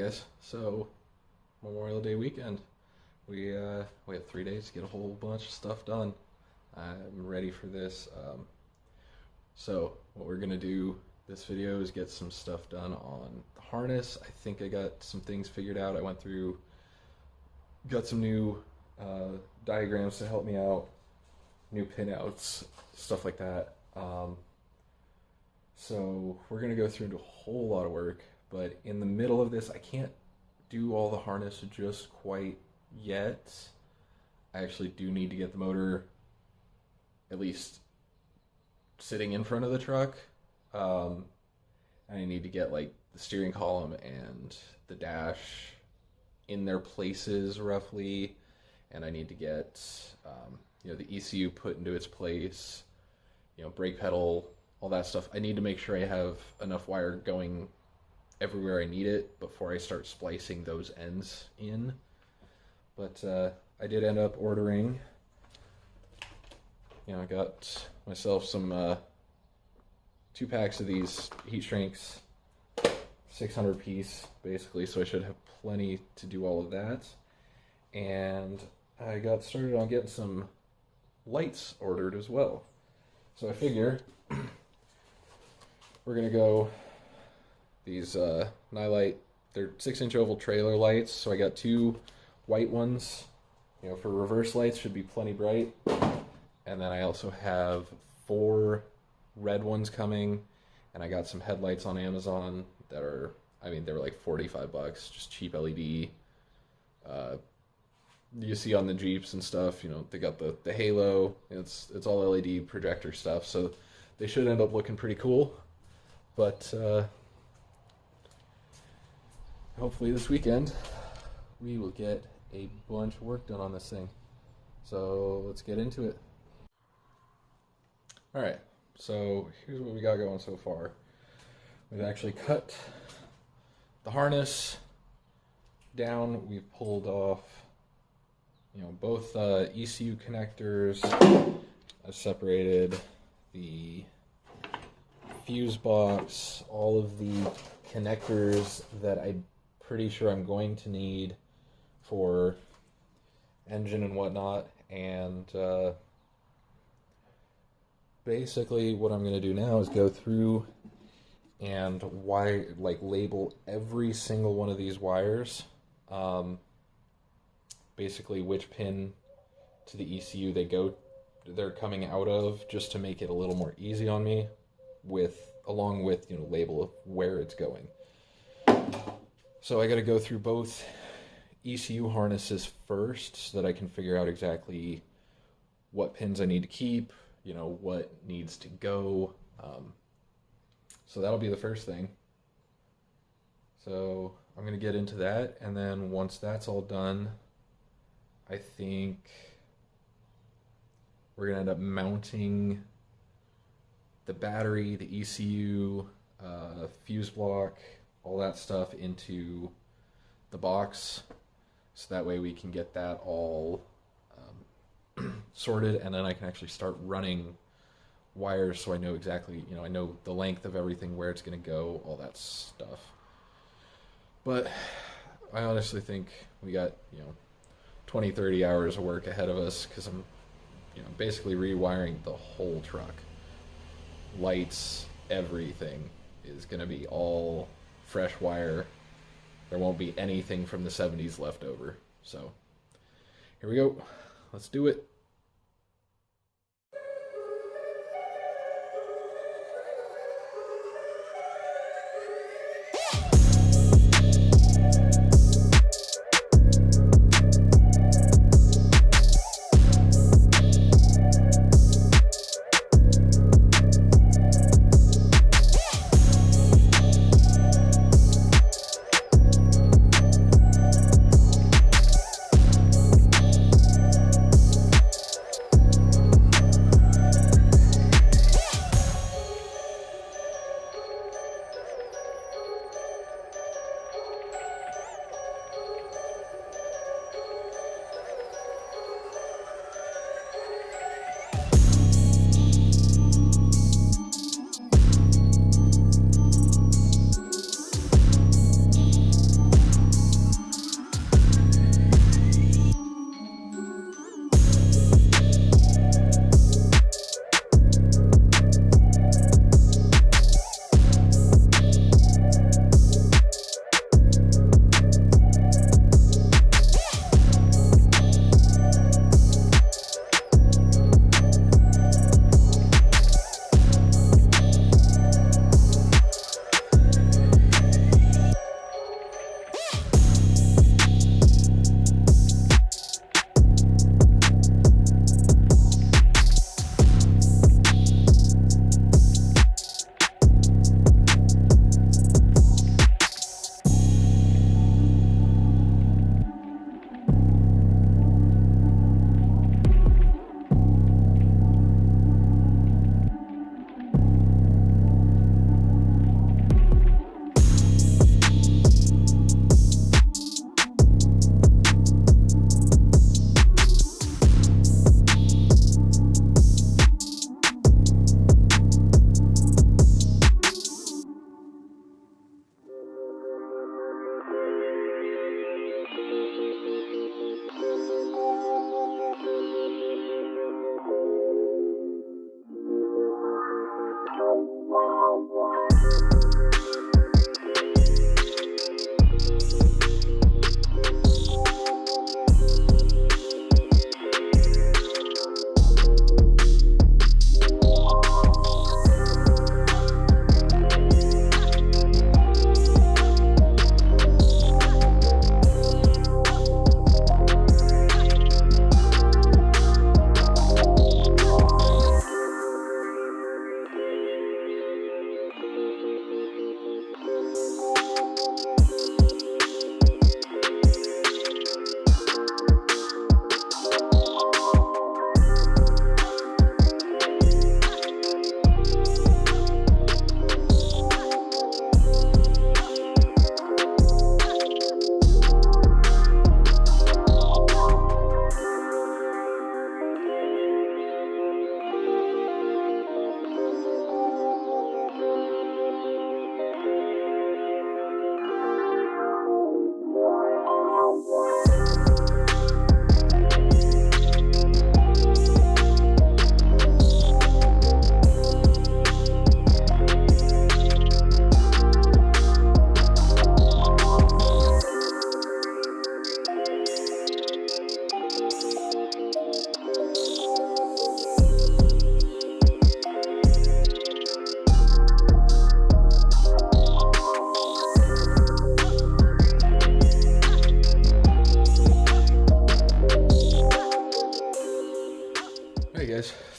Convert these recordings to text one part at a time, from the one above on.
guys. So Memorial Day weekend, we have 3 days to get a whole bunch of stuff done. I'm ready for this. So what we're gonna do this video is get some stuff done on the harness. I think I got some things figured out. I went through, got some new diagrams to help me out, new pinouts, stuff like that. So we're gonna go through into a whole lot of work, but in the middle of this, I can't do all the harness just quite yet. I actually do need to get the motor at least sitting in front of the truck. I need to get like the steering column and the dash in their places roughly, and I need to get the ECU put into its place, brake pedal, all that stuff. I need to make sure I have enough wire going everywhere I need it before I start splicing those ends in. But I did end up ordering, I got myself some 2 packs of these heat shrinks, 600 piece basically, so I should have plenty to do all of that. And I got started on getting some lights ordered as well. So I figure we're gonna go these Nylite, they're 6-inch oval trailer lights. So I got 2 white ones, for reverse lights, should be plenty bright. And then I also have 4 red ones coming, and I got some headlights on Amazon that are, they were like $45, just cheap LED. You see on the Jeeps and stuff, they got the halo, it's all LED projector stuff, so they should end up looking pretty cool. But hopefully this weekend we will get a bunch of work done on this thing. So let's get into it. Alright, so here's what we got going so far. We've actually cut the harness down. We've pulled off, both ECU connectors. I've separated the fuse box, all of the connectors that I'm pretty sure I'm going to need for engine and whatnot, and basically what I'm going to do now is go through and label every single one of these wires, basically which pin to the ECU they're coming out of, just to make it a little more easy on me, along with label of where it's going. So I got to go through both ECU harnesses first so that I can figure out exactly what pins I need to keep, what needs to go. So that'll be the first thing. So I'm going to get into that, and then once that's all done, I think we're going to end up mounting the battery, the ECU, fuse block, all that stuff into the box, so that way we can get that all sorted, and then I can actually start running wires so I know exactly, I know the length of everything, where it's going to go, all that stuff. But I honestly think we got 20-30 hours of work ahead of us, because I'm basically rewiring the whole truck. Lights, everything is going to be all fresh wire. There won't be anything from the 70s left over. So here we go. Let's do it.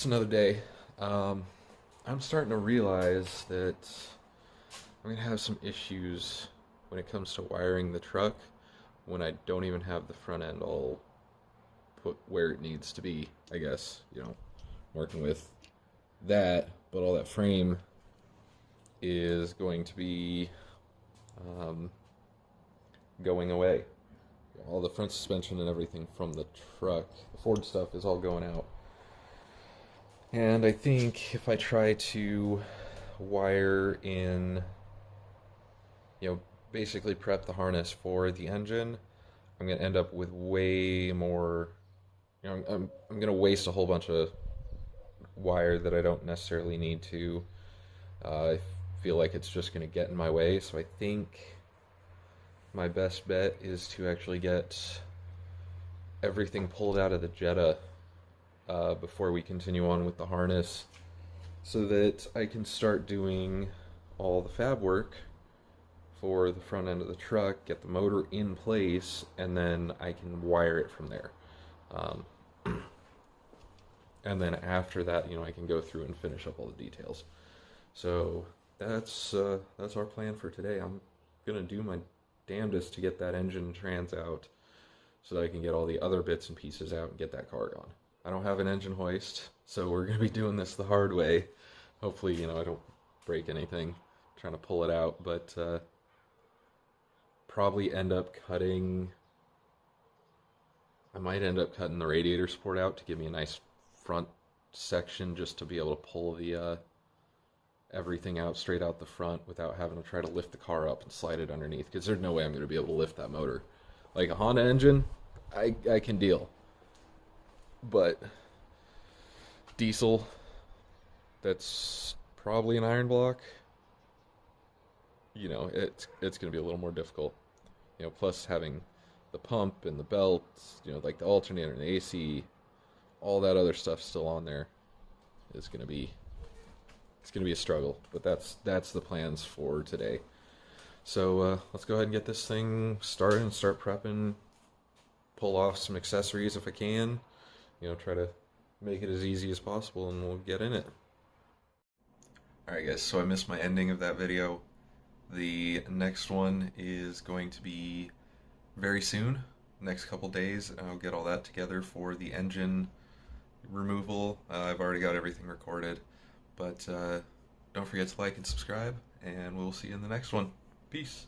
It's another day. I'm starting to realize that I'm gonna have some issues when it comes to wiring the truck when I don't even have the front end all put where it needs to be, I guess, working with that, but all that frame is going to be um, going away. All the front suspension and everything from the truck, the Ford stuff, is all going out. And I think if I try to wire in, basically prep the harness for the engine, I'm going to end up with way more. I'm going to waste a whole bunch of wire that I don't necessarily need to. I feel like it's just going to get in my way, so I think my best bet is to actually get everything pulled out of the Jetta before we continue on with the harness, so that I can start doing all the fab work for the front end of the truck, get the motor in place, and then I can wire it from there. Um, and then after that, I can go through and finish up all the details. So that's our plan for today. I'm gonna do my damnedest to get that engine trans out so that I can get all the other bits and pieces out and get that car gone. I don't have an engine hoist, so we're gonna be doing this the hard way. Hopefully, I don't break anything trying to pull it out, but probably end up cutting. I might end up cutting the radiator support out to give me a nice front section, just to be able to pull the everything out straight out the front without having to try to lift the car up and slide it underneath, because there's no way I'm going to be able to lift that motor. Like a Honda engine, I can deal, but diesel, that's probably an iron block, it's going to be a little more difficult. Plus having the pump and the belt, like the alternator and the AC, all that other stuff still on there is going to be a struggle. But that's the plans for today. So let's go ahead and get this thing started and start prepping, pull off some accessories if I can, try to make it as easy as possible, and we'll get in it. Alright guys, so I missed my ending of that video. The next one is going to be very soon, next couple days, and I'll get all that together for the engine removal. I've already got everything recorded, but don't forget to like and subscribe, and we'll see you in the next one. Peace.